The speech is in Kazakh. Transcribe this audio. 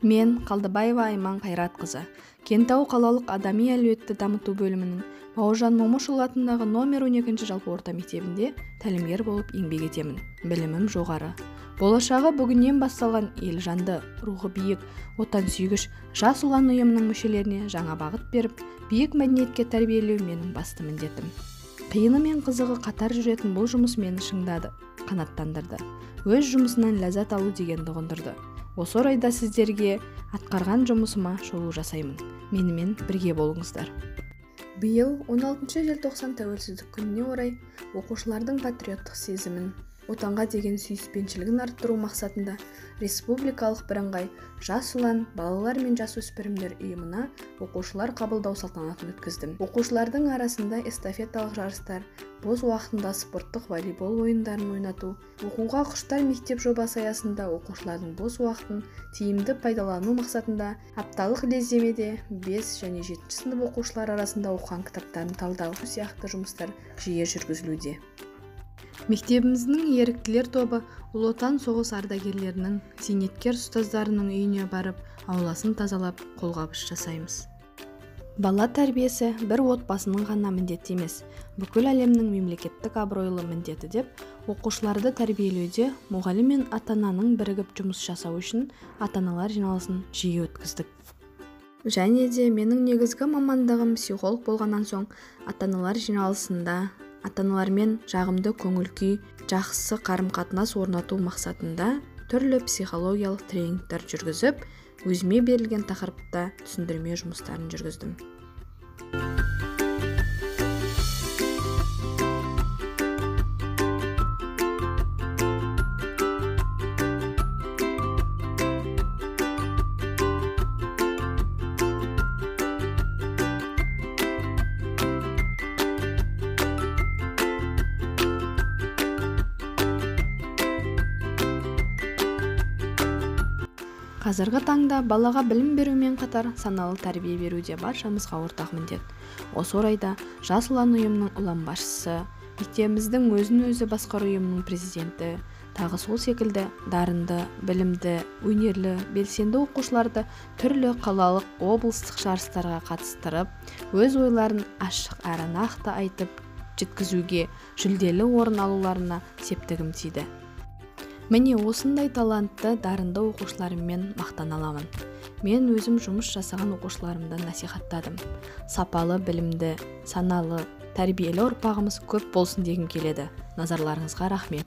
Мен Қалдыбаева Айман Қайратқызы, Кентау қалалық адами әлеуетті дамыту бөлімінің Бауыржан Момышұлы атындағы номер 12 жалпы орта мектебінде тәлімгер болып еңбек етемін. Білімім жоғары. Болашағы бүгіннен басталған елжанды, рухы биік, отансүйгіш жас ұлан ұйымының мүшелеріне жаңа бағыт беріп, биік мәдениетке тәрбиелеу менің басты міндетім. Қиыны мен қызығы қатар жүретін бұл жұмыс мені шыңдады, қанаттандырды. Өз жұмысынан ләззат алу дегенді ұғындырды. Осы орайда сіздерге атқарған жұмысыма шолу жасаймын. Менімен бірге болыңыздар. Биыл 16 желтоқсан тәуелсіздік күніне орай оқушылардың патриоттық сезімін, отанға деген сүйіспеншілігін арттыру мақсатында республикалық бірыңғай жас ұлан балалар мен жасөспірімдер ұйымына оқушылар қабылдау салтанатын өткіздім. Оқушылардың арасында эстафеталық жарыстар, бос уақытында спорттық волейбол ойындарын ойнату, оқуға құштар мектеп жобасы аясында оқушылардың бос уақытын тиімді пайдалану мақсатында апталық лездемеде 5 және 7 сынып оқушылар арасында оқыған кітаптарын талдау сияқты жұмыстар жиі жүргізілуде. Мектебіміздің еріктілер тобы Ұлы Отан соғыс ардагерлерінің, зейнеткер ұстаздарының үйіне барып, ауласын тазалап, қолғабыс жасаймыз. Бала тәрбиесі бір отбасының ғана міндеті емес, бүкіл әлемнің мемлекеттік абыройлы міндеті деп, оқушыларды тәрбиелеуде мұғалім мен ата-ананың бірігіп жұмыс жасау үшін ата-аналар жиналысын жиі өткіздік. Және де менің негізгі мамандығым психолог болғаннан соң ата-аналар жиналысында ата-аналармен жағымды көңіл-күй, жақсы қарым-қатынас орнату мақсатында түрлі психологиялық тренингтер жүргізіп, өзіме берілген тақырыпта түсіндірме жұмыстарын жүргіздім. Қазіргі таңда балаға білім берумен қатар саналы тәрбие беруде баршамызға ортақ міндет. Осы орайда жас ұлан ұйымының ұлан басшысы, мектебіміздің өзін-өзі басқару ұйымының президенті, тағы сол секілді дарынды, білімді, өнерлі, белсенді оқушыларды түрлі қалалық, облыстық жарыстарға қатыстырып, өз ойларын ашық әрі нақты айтып жеткізуге, жүлделі орын алуларына септігім тиді. Міне осындай талантты, дарынды оқушыларыммен мақтан аламын. Мен өзім жұмыс жасаған оқушыларымды насихаттадым. Сапалы, білімді, саналы, тәрбиелі ұрпағымыз көп болсын дегім келеді. Назарларыңызға рахмет.